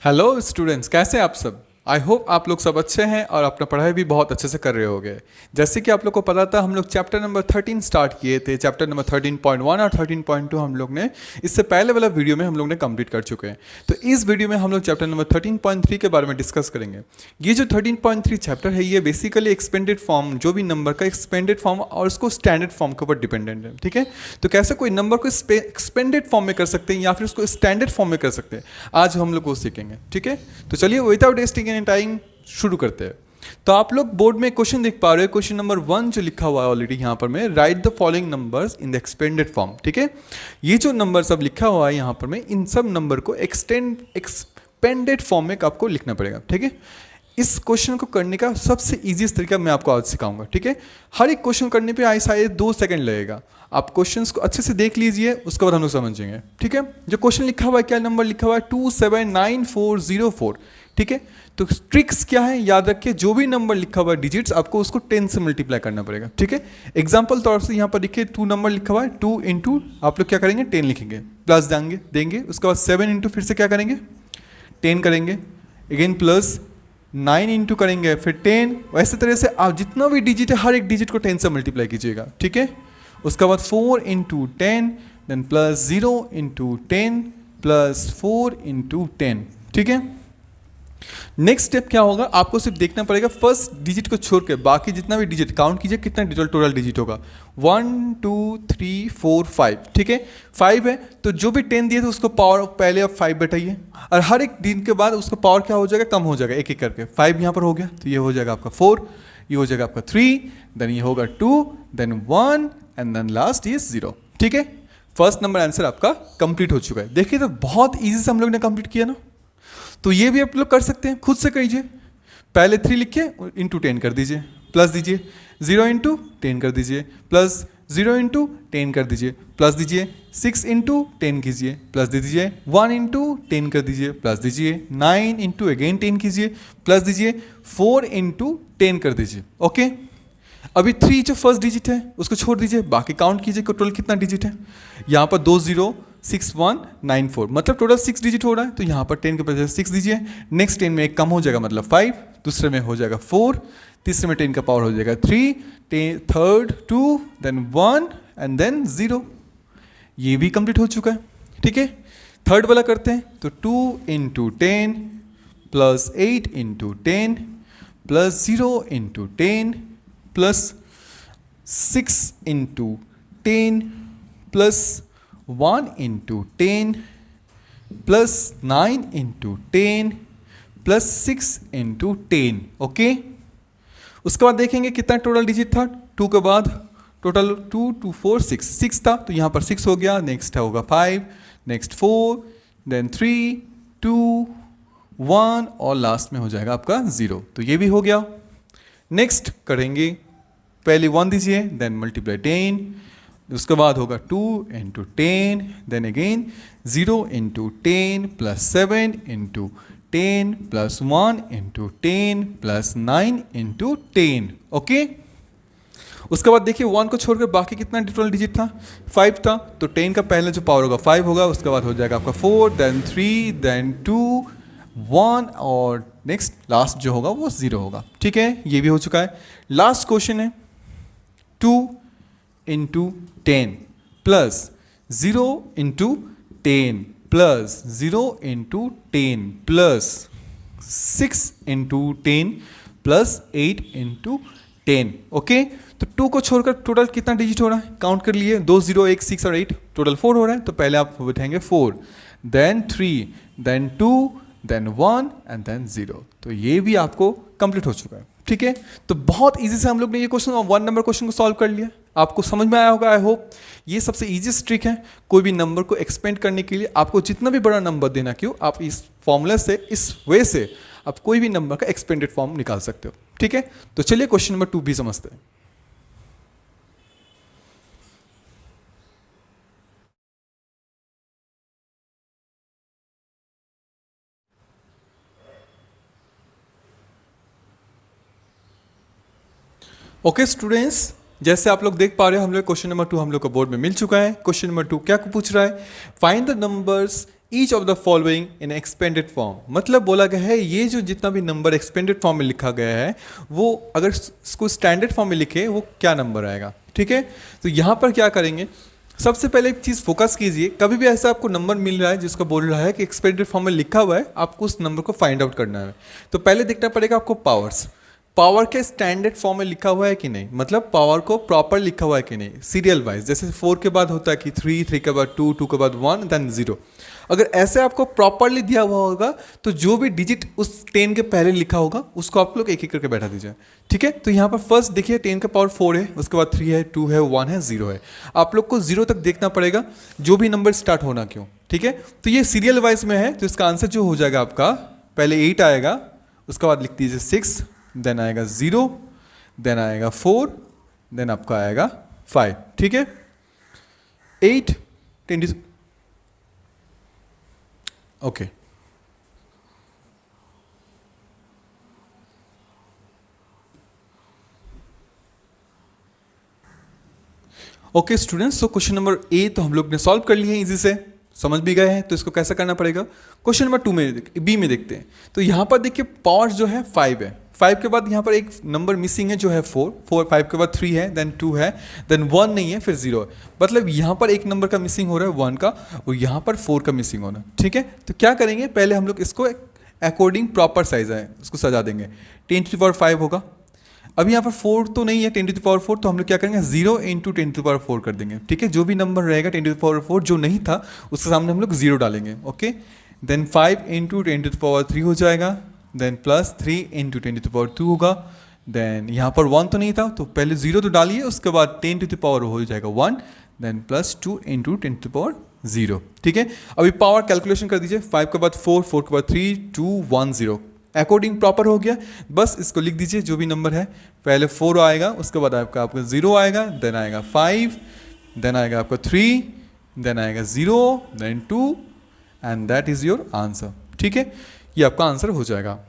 Hello students, कैसे हैं आप सब। आई होप आप लोग सब अच्छे हैं और अपना पढ़ाई भी बहुत अच्छे से कर रहे होंगे। जैसे कि आप लोग को पता था, हम लोग चैप्टर नंबर 13 स्टार्ट किए थे। चैप्टर नंबर 13.1 और 13.2 हम लोग ने इससे पहले वाला वीडियो में हम लोग ने कंप्लीट कर चुके हैं। तो इस वीडियो में हम लोग चैप्टर नंबर 13.3 के बारे में डिस्कस करेंगे। ये जो 13.3 चैप्टर है, ये बेसिकली एक्सपेंडेड फॉर्म, जो भी नंबर का एक्सपेंडेड फॉर्म और उसको स्टैंडर्ड फॉर्म के ऊपर डिपेंडेंट है। ठीक है, तो कैसे कोई नंबर को एक्सपेंडेड फॉर्म में कर सकते हैं या फिर उसको स्टैंडर्ड फॉर्म में कर सकते हैं, आज हम लोग वो सीखेंगे। ठीक है, तो चलिए विदाउट वेस्टिंग एनी टाइम शुरू करते हैं। तो आप लोग बोर्ड में क्वेश्चन देख पा रहे हो, क्वेश्चन नंबर 1 जो लिखा हुआ है ऑलरेडी यहाँ पर में, right the following numbers in the expanded form. ठीक है, ये जो नंबर सब लिखा हुआ है यहाँ पर में, इन सब नंबर को एक्सपेंडेड फॉर्म में आपको लिखना पड़ेगा। ठीक है, इस क्वेश्चन को करने का सबसे इजीएस्ट तरीका मैं आपको आज सिखाऊंगा। ठीक है, हर एक क्वेश्चन करने पे आई शायद 2 सेकंड लगेगा। आप क्वेश्चंस को अच्छे से देख लीजिए, उसके बाद हम लोग समझेंगे। ठीक है, जो क्वेश्चन लिखा हुआ है, क्या नंबर लिखा हुआ है, 279404। ठीक है, तो ट्रिक्स क्या है, याद रखिए, जो भी नंबर लिखा हुआ है डिजिट्स, आपको उसको 10 से मल्टीप्लाई करना पड़ेगा। ठीक है, एग्जाम्पल तौर से यहाँ पर देखिए 2 नंबर लिखा हुआ है, 2 इंटू आप लोग क्या करेंगे, 10 लिखेंगे, प्लस देंगे। उसके बाद 7 इंटू फिर से क्या करेंगे, 10 करेंगे, अगेन प्लस 9 इंटू करेंगे, फिर 10। वैसे तरह से आप जितना भी डिजिट है, हर एक डिजिट को 10 से मल्टीप्लाई कीजिएगा। ठीक है, उसके बाद 4 into 10, then plus 0 into 10 plus 4 into 10। ठीक है, नेक्स्ट स्टेप क्या होगा, आपको सिर्फ देखना पड़ेगा फर्स्ट डिजिट को छोड़ के बाकी जितना भी डिजिट काउंट कीजिए, कितना टोटल डिजिट होगा, 1 2 3 4 5। ठीक है, 5 है तो जो भी 10 दिए थे उसको पावर पहले आप 5 बैठाइए, और हर एक दिन के बाद उसका पावर क्या हो जाएगा, कम हो जाएगा एक एक करके। 5 यहाँ पर हो गया तो ये हो जाएगा आपका 4, ये हो जाएगा आपका 3, देन ये होगा 2, then 1 and then last is 0। ठीक है, फर्स्ट नंबर आंसर आपका कंप्लीट हो चुका है। देखिए तो बहुत ईजी से हम लोग ने कंप्लीट किया ना। तो ये भी आप लोग कर सकते हैं, खुद से कीजिए। पहले 3 लिख के इंटू 10 कर दीजिए, प्लस दीजिए, 0 इंटू 10 कर दीजिए, प्लस 0 इंटू 10 कर दीजिए, प्लस दीजिए, 6 इंटू 10 कीजिए, प्लस दे दीजिए, 1 इंटू 10 कर दीजिए, प्लस दीजिए, 9 इंटू अगेन 10 कीजिए, प्लस दीजिए, 4 इंटू 10 कर दीजिए। ओके, अभी 3 जो फर्स्ट डिजिट है उसको छोड़ दीजिए, बाकी काउंट कीजिए टोटल कितना डिजिट है। यहाँ पर 2 0 6 1 9 4, मतलब टोटल 6 डिजिट हो रहा है। तो यहाँ पर 10 के बजाय 6 दीजिए, नेक्स्ट 10 में एक कम हो जाएगा मतलब 5, दूसरे में हो जाएगा 4, तीसरे में 10 का पावर हो जाएगा 3, थर्ड 2, देन 1 एंड देन 0। ये भी कंप्लीट हो चुका है। ठीक है, थर्ड वाला करते हैं। तो 2 into 10 plus 8 into 10 plus 0 into 10 plus 6 into 10 plus 1 into 10 plus 9 into 10 plus 6 into 10। Okay, उसके बाद देखेंगे कितना टोटल डिजिट था। 2 के बाद टोटल 2 2 4 6 था, तो यहाँ पर 6 हो गया। नेक्स्ट होगा 5, नेक्स्ट 4, देन 3 2 1 और लास्ट में हो जाएगा आपका 0। तो ये भी हो गया। नेक्स्ट करेंगे, पहले 1 दीजिए, देन मल्टीप्लाई 10, उसके बाद होगा 2 into 10, then again 0 into 10 plus 7 into 10 plus 1 into 10 plus 9 into 10। Okay, उसके बाद देखिए 1 को छोड़कर बाकी कितना टोटल डिजिट था, 5 था। तो 10 का पहले जो पावर होगा 5 होगा, उसके बाद हो जाएगा आपका 4, देन 3, देन 2 1 और नेक्स्ट लास्ट जो होगा वो 0 होगा। ठीक है, ये भी हो चुका है। लास्ट क्वेश्चन है 2 into 10 plus 0 into 10 plus 0 into 10 plus 6 into 10 plus 8 into 10। Okay, तो 2 को छोड़कर टोटल कितना डिजिट हो रहा है, काउंट कर लिए, 2 0 1 6 और 8, टोटल 4 हो रहा है। तो पहले आप बैठाएंगे 4, then 3, then 2, then 1 and then 0। तो ये भी आपको कंप्लीट हो चुका है। ठीक है, तो बहुत इजी से हम लोग ने ये क्वेश्चन 1 नंबर क्वेश्चन को सॉल्व कर लिया। आपको समझ में आया होगा आई होप। ये सबसे इजीएस्ट ट्रिक है कोई भी नंबर को एक्सपेंड करने के लिए। आपको जितना भी बड़ा नंबर देना क्यों, आप इस फॉर्मूला से, इस वे से आप कोई भी नंबर का एक्सपेंडेड फॉर्म निकाल सकते हो। ठीक है, तो चलिए क्वेश्चन नंबर 2 भी समझते हैं। ओके स्टूडेंट्स, जैसे आप लोग देख पा रहे हो, हम लोग क्वेश्चन नंबर 2 हम लोग को बोर्ड में मिल चुका है। क्वेश्चन नंबर 2 क्या पूछ रहा है, find the numbers each of the following in expanded form, मतलब बोला गया है ये जो जितना भी नंबर एक्सपेंडेड फॉर्म में लिखा गया है वो अगर इसको स्टैंडर्ड फॉर्म में लिखे वो क्या नंबर आएगा। ठीक है, तो यहाँ पर क्या करेंगे, सबसे पहले एक चीज़ फोकस कीजिए, कभी भी ऐसा आपको नंबर मिल रहा है जिसको बोल रहा है कि एक्सपेंडेड फॉर्म में लिखा हुआ है, आपको उस नंबर को फाइंड आउट करना है। तो पहले देखना पड़ेगा आपको पावर्स, पावर के स्टैंडर्ड फॉर्म में लिखा हुआ है कि नहीं, मतलब पावर को प्रॉपर लिखा हुआ है कि नहीं, सीरियल वाइज, जैसे 4 के बाद होता है कि 3, 3 के बाद 2, 2 के बाद 1 देन 0। अगर ऐसे आपको प्रॉपरली दिया हुआ होगा तो जो भी डिजिट उस 10 के पहले लिखा होगा उसको आप लोग एक एक करके बैठा दीजिए। ठीक है, तो यहाँ पर फर्स्ट देखिए 10 का पावर 4 है, उसके बाद 3 है, 2 है, 1 है, 0 है। आप लोग को 0 तक देखना पड़ेगा जो भी नंबर स्टार्ट होना क्यों। ठीक है, तो ये सीरियल वाइज में है, तो इसका आंसर जो हो जाएगा आपका पहले 8 आएगा, उसके बाद लिख दीजिए 6, देन आएगा 0, देन आएगा 4, देन आपका आएगा 5। ठीक है, 8 20 ओके ओके स्टूडेंट्स, तो क्वेश्चन नंबर ए तो हम लोग ने सॉल्व कर लिए हैं, इजी से समझ भी गए हैं। तो इसको कैसा करना पड़ेगा, क्वेश्चन नंबर 2 में बी में देखते हैं। तो यहाँ पर देखिए पावर जो है 5 है, 5 के बाद यहाँ पर एक नंबर मिसिंग है जो है 4, 5 के बाद 3 है, देन 2 है, देन 1 नहीं है, फिर 0 है। मतलब यहाँ पर एक नंबर का मिसिंग हो रहा है 1 का, और यहाँ पर 4 का मिसिंग होना। ठीक है, तो क्या करेंगे, पहले हम लोग इसको अकॉर्डिंग प्रॉपर साइज है उसको सजा देंगे। 10 to the power 5 होगा, अभी यहाँ पर 4 तो नहीं है 10 to the power 4, तो हम लोग क्या करेंगे 0 into 10 to the power 4 कर देंगे। ठीक है, जो भी नंबर रहेगा 10 to the power 4 जो नहीं था उसके सामने हम लोग 0 डालेंगे। Okay, then 5 into 10 to the power 3 हो जाएगा, then plus 3 into 10 to the power 2 होगा, देन यहाँ पर 1 तो नहीं था तो पहले 0 तो डालिए, उसके बाद 10 to the power हो जाएगा 1, then plus 2 into 10 to the power 0। ठीक है, अभी पावर कैलकुलेशन कर दीजिए, 5 के बाद 4, 4 के बाद 3, 2, 1, 0 अकॉर्डिंग प्रॉपर हो गया। बस इसको लिख दीजिए जो भी नंबर है, पहले 4 आएगा, उसके बाद आपका 0 आएगा, देन आएगा 5, देन आएगा आपका 3, देन आएगा 0, then 2 and that is your answer. ठीक है, ये आपका आंसर हो जाएगा।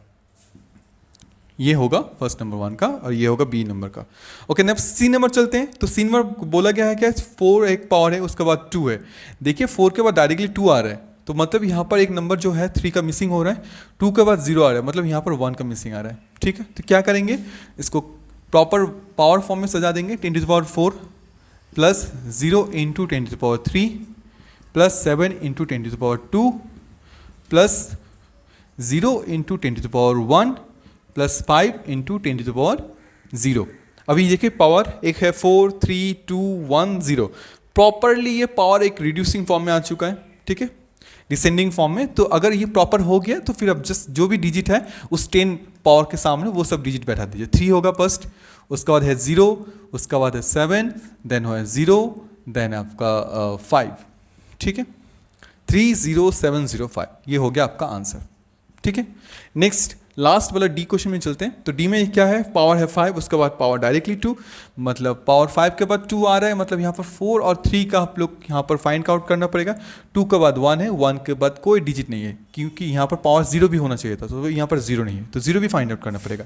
ये होगा फर्स्ट नंबर 1 का और ये होगा बी नंबर का। ओके, नेक्स्ट सी नंबर चलते हैं। तो सी नंबर बोला गया है क्या, 4 एक पावर है, उसके बाद 2 है। देखिए 4 के बाद डायरेक्टली 2 आ रहा है, तो मतलब यहाँ पर एक नंबर जो है 3 का मिसिंग हो रहा है, 2 के बाद 0 आ रहा है, मतलब यहाँ पर 1 का मिसिंग आ रहा है। ठीक है, तो क्या करेंगे, इसको प्रॉपर पावर फॉर्म में सजा देंगे। 10 to the power 4 plus 0 into 10 to the power 3 plus 7 into 10 to the power 2 plus 0 into 10 to the power 1 plus 5 into 10 to the power 0। अभी देखिए पावर एक है 4, 3, 2, 1, 0। प्रॉपरली ये पावर एक रिड्यूसिंग फॉर्म में आ चुका है। ठीक है, डिसेंडिंग फॉर्म में। तो अगर ये प्रॉपर हो गया तो फिर अब जस्ट जो भी डिजिट है उस 10 पावर के सामने वो सब डिजिट बैठा दीजिए। 3 होगा फर्स्ट, उसके बाद है 0, उसके बाद है 7, देन है 0, देन आपका 5। ठीक है, 3, 0, 7, 0, 5 ये हो गया आपका आंसर। ठीक है, नेक्स्ट लास्ट वाला डी क्वेश्चन में चलते हैं। तो डी में क्या है, पावर है 5, उसके बाद पावर डायरेक्टली 2, मतलब पावर 5 के बाद 2 आ रहा है, मतलब यहाँ पर 4 और 3 का आप लोग यहाँ पर फाइंड आउट करना पड़ेगा। 2 के बाद 1 है, 1 के बाद कोई डिजिट नहीं है, क्योंकि यहाँ पर पावर 0 भी होना चाहिए था, तो यहाँ पर 0 नहीं है, तो 0 भी फाइंड आउट करना पड़ेगा।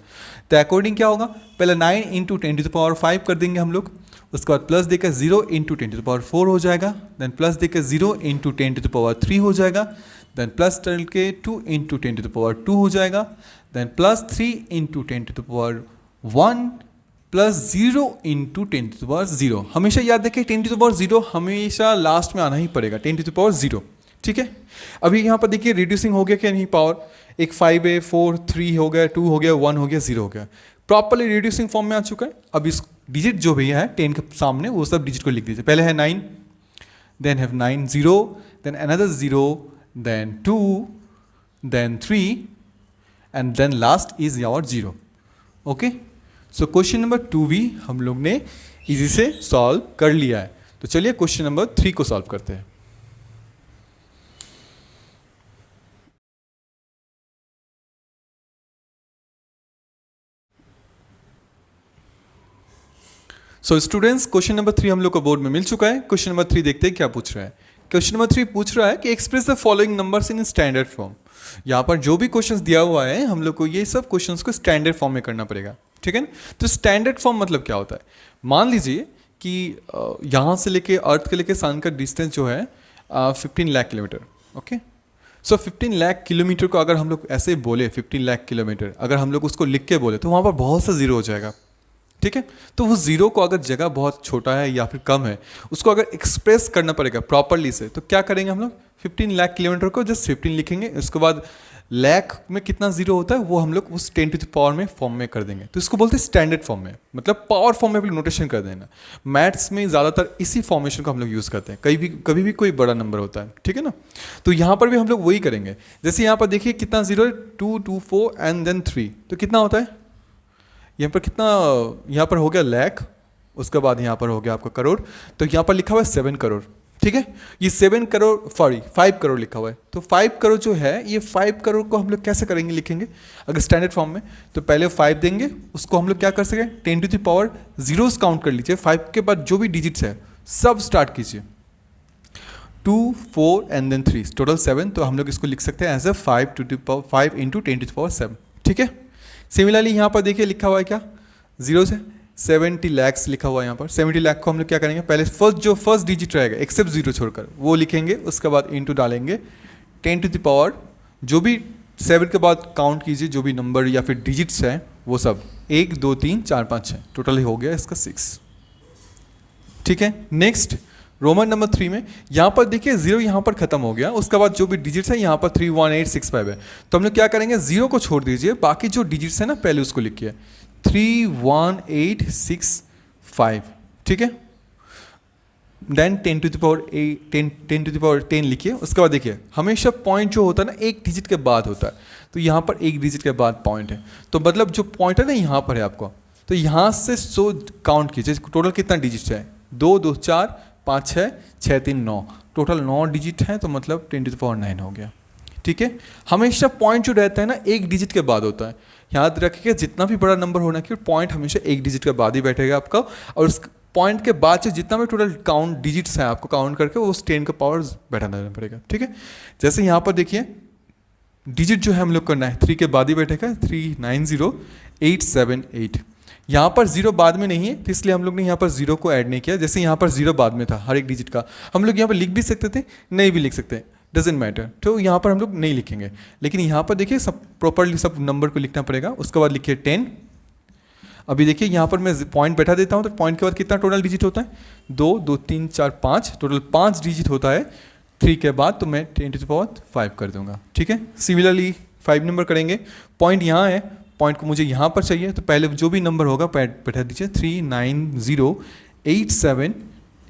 तो अकॉर्डिंग क्या होगा, पहले 9 into 10 to the power 5 कर देंगे हम लोग, उसके बाद प्लस देकर 0 into 10 to the power 4 हो जाएगा, देन प्लस देकर 0 into 10 to the power 3 हो जाएगा, देन प्लस डल के 2 into 10 to the power 2 हो जाएगा, then plus 3 into 10 to the power 1 plus 0 into 10 to the power 0। हमेशा याद रखें 10 to the power 0 हमेशा लास्ट में आना ही पड़ेगा, 10 to the power 0। ठीक है, अभी यहाँ पर देखिए रिड्यूसिंग हो गया क्या नहीं, पावर एक 5 है, 4, 3 हो गया, 2 हो गया, 1 हो गया, 0 हो गया, प्रॉपरली रिड्यूसिंग फॉर्म में आ चुका है। अब इस डिजिट जो भी है 10 के सामने वो सब डिजिट को लिख दीजिए। पहले है 9, देन है 9, 0, then another 0, then 2, then 3 and then last is your 0। Okay, so question number 2 भी हम लोग ने इजी से सॉल्व कर लिया है। तो चलिए क्वेश्चन नंबर 3 को सॉल्व करते हैं। सो स्टूडेंट्स क्वेश्चन नंबर 3 हम लोग को बोर्ड में मिल चुका है। क्वेश्चन नंबर 3 देखते हैं क्या पूछ रहा है। क्वेश्चन नंबर 3 पूछ रहा है कि express the following numbers in standard form. यहाँ पर जो भी क्वेश्चंस दिया हुआ है हम लोग को ये सब क्वेश्चंस को स्टैंडर्ड फॉर्म में करना पड़ेगा। ठीक है ना, तो स्टैंडर्ड फॉर्म मतलब क्या होता है, मान लीजिए कि यहाँ से लेके अर्थ के लेके सन का डिस्टेंस जो है 15 लाख किलोमीटर। ओके, सो 15 लाख किलोमीटर को अगर हम लोग ऐसे बोले 15 लाख किलोमीटर अगर हम लोग उसको लिख के बोले तो वहाँ पर बहुत सा जीरो हो जाएगा, ठीक है। तो वो जीरो को अगर जगह बहुत छोटा है या फिर कम है उसको अगर एक्सप्रेस करना पड़ेगा प्रॉपरली से, तो क्या करेंगे हम लोग 15 लाख किलोमीटर को जस्ट 15 लिखेंगे, उसके बाद लाख में कितना जीरो होता है वो हम लोग उस 10 टू द पावर में फॉर्म में कर देंगे। तो इसको बोलते हैं स्टैंडर्ड फॉर्म में, मतलब पावर फॉर्म में भी नोटेशन कर देना। मैथ्स में ज़्यादातर इसी फॉर्मेशन को हम लोग यूज़ करते हैं कभी भी कोई बड़ा नंबर होता है, ठीक है ना। तो यहाँ पर भी हम लोग वही करेंगे। जैसे यहाँ पर देखिए कितना जीरो है, 2 2 4 एंड देन 3, तो कितना होता है यहाँ पर कितना, यहाँ पर हो गया लाख, उसके बाद यहाँ पर हो गया आपका करोड़, तो यहाँ पर लिखा हुआ है 7 करोड़, ठीक है। ये 7 करोड़ 5 करोड़ लिखा हुआ है। तो 5 करोड़ जो है ये 5 करोड़ को हम लोग कैसे करेंगे, लिखेंगे अगर स्टैंडर्ड फॉर्म में, तो पहले 5 देंगे, उसको हम लोग क्या कर सकें 10 to the power zeros count कर लीजिए, 5 के बाद जो भी डिजिट्स है सब स्टार्ट कीजिए, 2 4 एंड देन 3 टोटल 7, तो हम लोग इसको लिख सकते हैं as a 5 to the power 5 into 10 to the power 7, ठीक है। सिमिलरली यहाँ पर देखिए लिखा हुआ है क्या, जीरो से 70 लैक्स लिखा हुआ है यहाँ पर। 70 लाख को हम लोग क्या करेंगे, पहले फर्स्ट डिजिट रहेगा एक्सेप्ट जीरो छोड़कर वो लिखेंगे, उसके बाद इंटू डालेंगे 10 टू द पावर, जो भी 7 के बाद काउंट कीजिए जो भी नंबर या फिर डिजिट्स हैं वो सब 1 2 3 4 5 6 टोटल हो गया इसका 6, ठीक है। नेक्स्ट रोमन नंबर 3 में यहाँ पर देखिए जीरो यहाँ पर खत्म हो गया, उसके बाद जो भी डिजिट्स है यहाँ पर 3 1 8 6 5 है, तो हम लोग क्या करेंगे जीरो को छोड़ दीजिए, बाकी जो डिजिट्स है ना पहले उसको लिखिए 3 1 8 6 5, ठीक है। Then 10 to the power 10 to the power 10 लिखिए, उसके बाद देखिए हमेशा पॉइंट जो होता है ना एक डिजिट के बाद होता है, तो यहाँ पर एक डिजिट के बाद पॉइंट है, तो मतलब जो पॉइंट है ना यहाँ पर है आपको, तो यहाँ से 100 काउंट कीजिए, टोटल कितना डिजिट है 2 2 4 5 6 6 3 9, टोटल 9 डिजिट है, तो मतलब 10 टू द पावर 9 हो गया, ठीक है। हमेशा पॉइंट जो रहता है ना एक डिजिट के बाद होता है, याद रखिए जितना भी बड़ा नंबर होना कि पॉइंट हमेशा एक डिजिट के बाद ही बैठेगा आपका, और उस पॉइंट के बाद से जितना भी टोटल काउंट डिजिट्स हैं आपको काउंट करके उस 10 का पावर बैठाना देना पड़ेगा, ठीक है। जैसे यहाँ पर देखिए डिजिट जो है हम लोग करना है 3 के बाद ही बैठेगा, 3 9 0 8 7 8, यहाँ पर जीरो बाद में नहीं है तो इसलिए हम लोग ने यहाँ पर जीरो को ऐड नहीं किया। जैसे यहाँ पर जीरो बाद में था हर एक डिजिट का, हम लोग यहाँ पर लिख भी सकते थे नहीं भी लिख सकते, डजेंट मैटर, तो यहाँ पर हम लोग नहीं लिखेंगे, लेकिन यहाँ पर देखिए सब प्रॉपरली सब नंबर को लिखना पड़ेगा। उसके बाद लिखिए 10, अभी देखिए यहाँ पर मैं पॉइंट बैठा देता हूँ, तो पॉइंट के बाद कितना टोटल डिजिट होता है 2 2 3 4 5, टोटल 5 डिजिट होता है 3 के बाद, तो मैं 10 टू द पावर 5 कर दूंगा, ठीक है। सिमिलरली 5 नंबर करेंगे, पॉइंट यहाँ है, पॉइंट को मुझे यहाँ पर चाहिए, तो पहले जो भी नंबर होगा बैठा दीजिए 3 9 0 8 7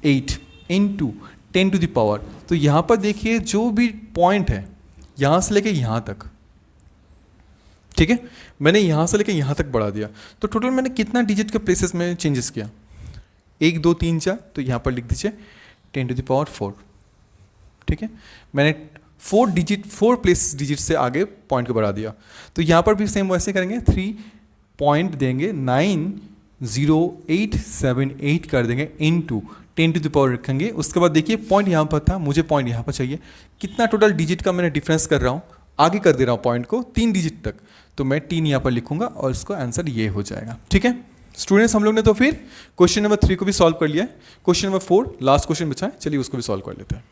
8 इंटू 10 टू द पावर, तो यहाँ पर देखिए जो भी पॉइंट है यहाँ से लेके यहाँ तक, ठीक है, मैंने यहाँ से लेके यहाँ तक बढ़ा दिया, तो टोटल मैंने कितना डिजिट के प्लेसेस में चेंजेस किया 1 2 3 4, तो यहाँ पर लिख दीजिए 10 टू द पावर 4, ठीक है। मैंने 4 प्लेस डिजिट से आगे पॉइंट को बढ़ा दिया, तो यहाँ पर भी सेम वैसे करेंगे, 3 पॉइंट देंगे 9 0 8 7 8 कर देंगे इनटू 10 टू द पावर रखेंगे। उसके बाद देखिए पॉइंट यहाँ पर था, मुझे पॉइंट यहाँ पर चाहिए, कितना टोटल डिजिट का मैंने डिफरेंस कर रहा हूँ, आगे कर दे रहा हूँ पॉइंट को 3 डिजिट तक, तो मैं 3 यहाँ पर लिखूंगा और इसका आंसर ये हो जाएगा, ठीक है। स्टूडेंट्स हम लोग ने तो फिर क्वेश्चन नंबर 3 को भी सॉल्व कर लिया है। क्वेश्चन नंबर 4 लास्ट क्वेश्चन बचा है, चलिए उसको भी सॉल्व कर लेते हैं।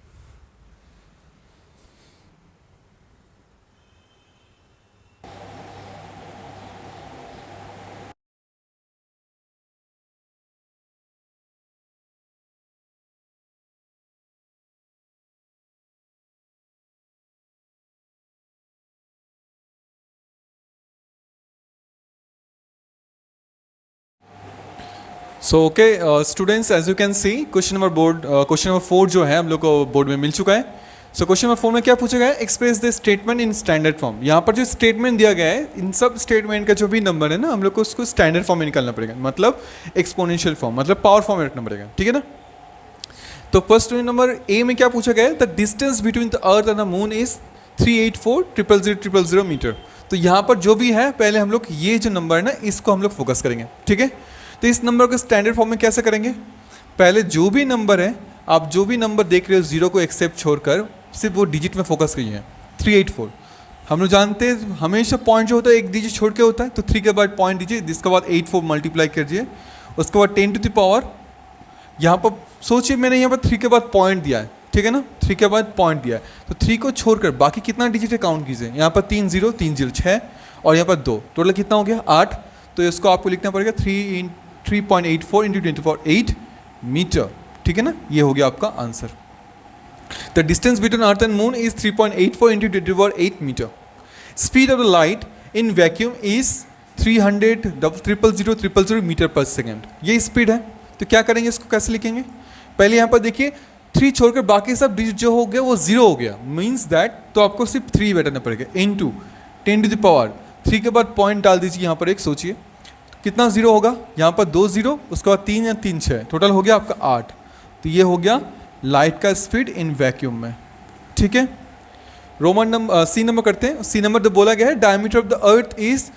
So okay students, as you can see question number 4 जो है हम लोग को बोर्ड में मिल चुका है। सो क्वेश्चन नंबर 4 में क्या पूछा गया है, express the statement in standard form. यहाँ पर जो स्टेटमेंट दिया गया है इन सब स्टेटमेंट का जो भी नंबर है ना हम लोग को उसको स्टैंडर्ड फॉर्म में निकालना पड़ेगा, मतलब एक्सपोनेंशियल फॉर्म, मतलब पावर फॉर्म में रखना पड़ेगा, ठीक है ना। तो फर्स्ट नंबर ए में क्या पूछा गया है, the distance between the earth and the moon is 384,000,000 meter. तो यहाँ पर जो भी है पहले हम लोग ये जो नंबर है ना इसको हम लोग फोकस करेंगे, ठीक है। तो इस नंबर को स्टैंडर्ड फॉर्म में कैसे करेंगे, पहले जो भी नंबर है, आप जो भी नंबर देख रहे हो जीरो को एक्सेप्ट छोड़कर सिर्फ वो डिजिट में फोकस करिए। 384 हम लोग जानते हैं हमेशा पॉइंट जो होता है एक डिजिट छोड़ के होता है, तो 3 के बाद पॉइंट दीजिए, जिसके बाद 84 मल्टीप्लाई कीजिए, उसके बाद 10 टू द पावर, यहाँ पर सोचिए मैंने यहाँ पर 3 के बाद पॉइंट दिया है, ठीक है ना, 3 3 के बाद पॉइंट दिया है, तो 3 को छोड़कर बाकी कितना डिजिट है काउंट कीजिए। यहाँ पर 3 0 3 0 6 और यहाँ पर 2, टोटल कितना हो गया 8। तो इसको आपको लिखना पड़ेगा 3.84 into 10 to the power 8 meter, ठीक है ना। ये हो गया आपका answer. The distance between earth and moon is 3.84 into 10 to the power 8 meter. Speed of the light in vacuum is 300,000,000 meter पर सेकेंड। ये स्पीड है। तो क्या करेंगे, इसको कैसे लिखेंगे, पहले यहाँ पर देखिए 3 छोड़कर बाकी सब डिजिट जो हो गया वो 0 हो गया, मीन्स दैट तो आपको सिर्फ 3 बैठाना पड़ेगा इंटू 10 to the power 3 के बाद पॉइंट डाल दीजिए यहाँ पर एक, सोचिए कितना 0 होगा, यहाँ पर 2 0, उसके बाद 3 या 3 6, टोटल हो गया आपका 8। तो ये हो गया लाइट का स्पीड इन वैक्यूम में, ठीक है। रोमन नंबर सी नंबर करते हैं। सी नंबर तो बोला गया है diameter of the earth is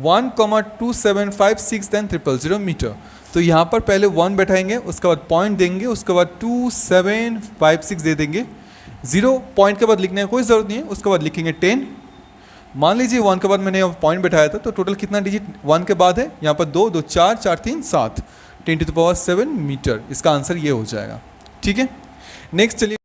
1,2756 then 000 meter. तो यहाँ पर पहले 1 बैठाएंगे, उसके बाद पॉइंट देंगे, उसके बाद 2756 दे देंगे। 0 पॉइंट के बाद लिखने की कोई ज़रूरत नहीं है, उसके बाद लिखेंगे 10। मान लीजिए 1 के बाद मैंने पॉइंट बैठाया था, तो टोटल कितना डिजिट 1 के बाद है, यहाँ पर 2 2 4 4 3 7 10 to the power 7 मीटर। इसका आंसर ये हो जाएगा, ठीक है। नेक्स्ट चलिए,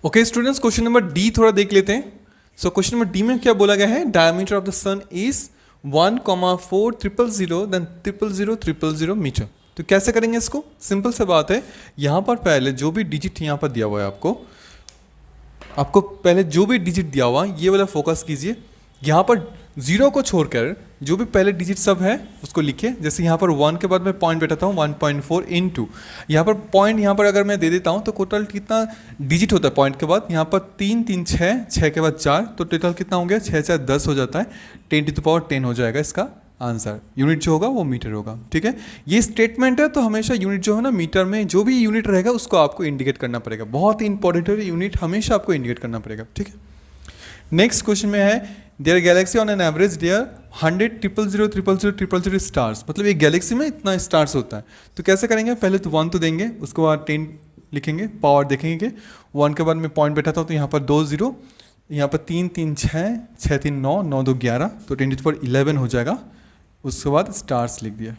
okay students, question number D थोड़ा देख लेते हैं। सो क्वेश्चन नंबर डी में क्या बोला गया है, diameter of the sun is 1,400,000 then 000 meter. तो कैसे करेंगे इसको, सिंपल सा बात है, यहाँ पर पहले जो भी डिजिट यहाँ पर दिया हुआ है आपको पहले जो भी डिजिट दिया हुआ ये वाला फोकस कीजिए। यहाँ पर 0 को छोड़कर जो भी पहले डिजिट सब है उसको लिखिए। जैसे यहाँ पर 1 के बाद मैं पॉइंट बैठाता हूँ 1.4 इंटू, यहाँ पर पॉइंट यहाँ पर अगर मैं दे देता हूँ तो टोटल कितना डिजिट होता है पॉइंट के बाद, यहाँ पर 3 3 6 6 के बाद 4, तो टोटल कितना हो गया 6 4 10 हो जाता है, 10 to the power 10 हो जाएगा इसका आंसर। यूनिट जो होगा वो मीटर होगा, ठीक है। ये स्टेटमेंट है, तो हमेशा यूनिट जो है ना मीटर में जो भी यूनिट रहेगा उसको आपको इंडिकेट करना पड़ेगा। बहुत ही इंपॉर्टेंट है, यूनिट हमेशा आपको इंडिकेट करना पड़ेगा, ठीक है। नेक्स्ट क्वेश्चन में है there galaxy on an average there 100,000,000,000,000 stars, मतलब एक गैलेक्सी में इतना स्टार्स होता है। तो कैसे करेंगे, पहले तो 1 तो देंगे, उसके बाद 10 लिखेंगे, पावर देखेंगे। 1 के बाद मैं पॉइंट बैठाता हूँ तो यहाँ पर 2 0, यहाँ पर 3 3 6 6 3 9 9 2 11, तो 10 to the power 11 हो जाएगा। उसके बाद स्टार्स लिख दिया,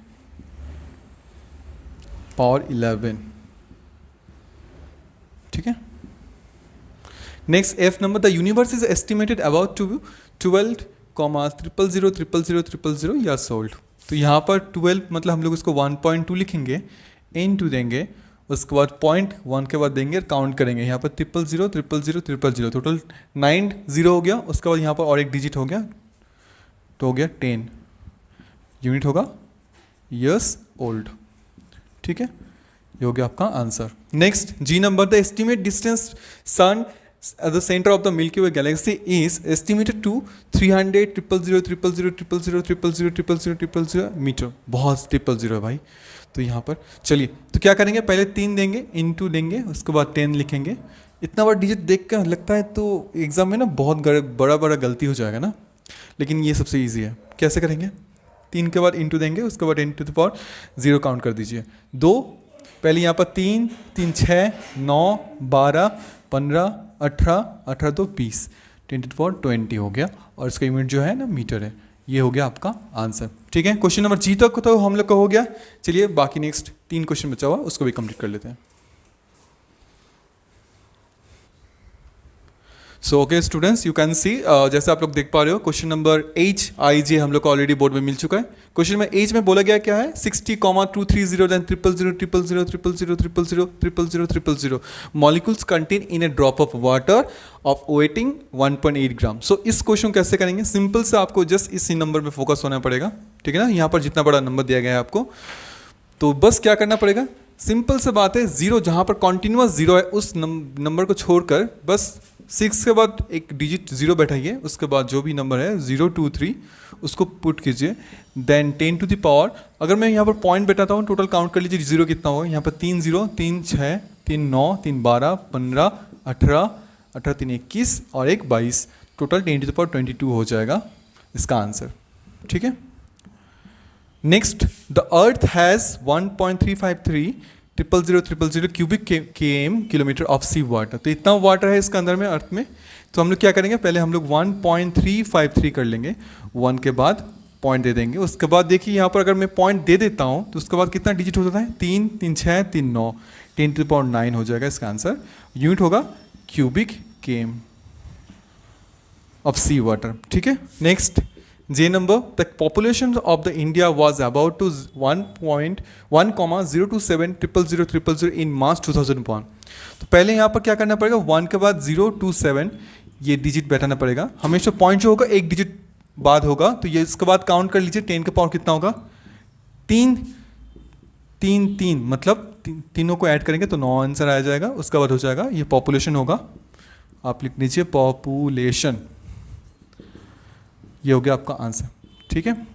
पावर 11, ठीक है। Next F number, the universe is estimated about to 12,000,000,000 years old. तो यहाँ पर 12 मतलब हम लोग इसको 1.2 लिखेंगे, इनटू देंगे, उसके बाद पॉइंट 1 के बाद देंगे, काउंट करेंगे। यहाँ पर 000,000,000, टोटल 9 0 हो गया। उसके बाद यहाँ पर और एक डिजिट हो गया, तो हो गया 10, यूनिट होगा ईयर्स ओल्ड, ठीक है। ये हो गया आपका answer. Next G number, the estimate distance sun at the center of the Milky Way galaxy is estimated to 300,000,000,000,000,000,000 meter. बहुत 000 है भाई। तो यहाँ पर चलिए, तो क्या करेंगे, पहले 3 देंगे, इनटू देंगे, उसके बाद 10 लिखेंगे। इतना बड़ा डिजिट देख कर लगता है तो एग्जाम में ना बहुत बड़ा गलती हो जाएगा ना, लेकिन ये सबसे ईजी है। कैसे करेंगे, 3 के बाद इंटू देंगे, उसके बाद 10 to the power 0 काउंट कर दीजिए। 2 पहले यहाँ पर 3 3 6 9 12 15 18 18 तो 20, 10 to the power 20 हो गया, और इसका यूनिट जो है ना मीटर है। ये हो गया आपका आंसर, ठीक है। क्वेश्चन नंबर जी तक तो हम लोग का हो गया। चलिए बाकी नेक्स्ट 3 क्वेश्चन बचा हुआ उसको भी कंप्लीट कर लेते हैं। So okay students, you can सी जैसे आप लोग देख पा रहे हो, क्वेश्चन नंबर एच आई जे हम लोग को ऑलरेडी बोर्ड में मिल चुका है। क्वेश्चन में एच में बोला गया क्या है, 60,230 then 000,000,000,000,000,000 molecules contain in a drop of water of weighting 1.8 gram. सो इस क्वेश्चन कैसे करेंगे, सिंपल से आपको जस्ट इसी नंबर पे फोकस होना पड़ेगा, ठीक है ना। यहाँ पर जितना बड़ा नंबर दिया गया है आपको, तो बस क्या करना पड़ेगा, सिंपल से बात है, 0 जहाँ पर कॉन्टिन्यूस 0 है उस नंबर को छोड़कर बस 6 के बाद एक डिजिट 0 बैठाइए, उसके बाद जो भी नंबर है 0 2 3 उसको पुट कीजिए, देन 10 to the power, अगर मैं यहाँ पर पॉइंट बैठाता हूँ टोटल काउंट कर लीजिए 0 कितना होगा, यहाँ पर 3 0 3 6 3 9 3 12 15 18 18 3 21 और एक 22, टोटल 10 to the power 22 हो जाएगा इसका आंसर, ठीक है। Next, the earth has 1.353 cubic kilometer of sea water. तो इतना वाटर है इसके अंदर में अर्थ में। तो हम लोग क्या करेंगे, पहले हम लोग 1.353 कर लेंगे, 1 के बाद पॉइंट दे देंगे, उसके बाद देखिए यहाँ पर अगर मैं पॉइंट दे देता हूँ तो उसके बाद कितना डिजिट हो जाता है, 3 3 6 3 9, 10 to the power 9 हो जाएगा इसका आंसर। यूनिट होगा cubic came of sea water. ठीक है, next J number, the population of the India was about to 1.1,027,000,000 in March 2001। तो पहले यहाँ पर क्या करना पड़ेगा, 1 के बाद 027 ये डिजिट बैठाना पड़ेगा। हमेशा पॉइंट जो होगा एक डिजिट बाद होगा, तो ये इसके बाद काउंट कर लीजिए 10 का पावर कितना होगा, 3 3 3, मतलब तीनों को ऐड करेंगे तो 9 आंसर आ जाएगा। उसके बाद हो जाएगा ये पॉपुलेशन होगा, आप लिख लीजिए पॉपुलेशन, ये हो गया आपका आंसर। ठीक है,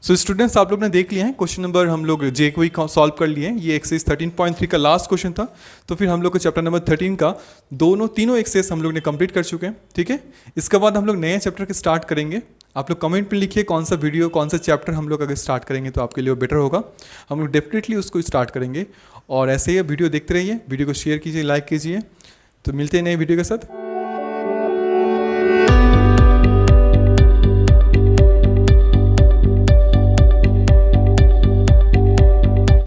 सो स्टूडेंट्स आप लोग ने देख लिए हैं क्वेश्चन नंबर, हम लोग जे को ही सॉल्व कर लिए हैं। ये एक्सरसाइज 13.3 का लास्ट क्वेश्चन था। तो फिर हम लोग को चैप्टर नंबर 13 का तीनों एक्सरसाइज हम लोग ने कंप्लीट कर चुके हैं। ठीक है, इसके बाद हम लोग नए चैप्टर के स्टार्ट करेंगे। आप लोग कमेंट में लिखिए कौन सा वीडियो, कौन सा चैप्टर हम लोग अगर स्टार्ट करेंगे तो आपके लिए वो बेटर होगा। हम लोग डेफिनेटली उसको स्टार्ट करेंगे। और ऐसे ही वीडियो देखते रहिए, वीडियो को शेयर कीजिए, लाइक कीजिए। तो मिलते हैं नए वीडियो के साथ।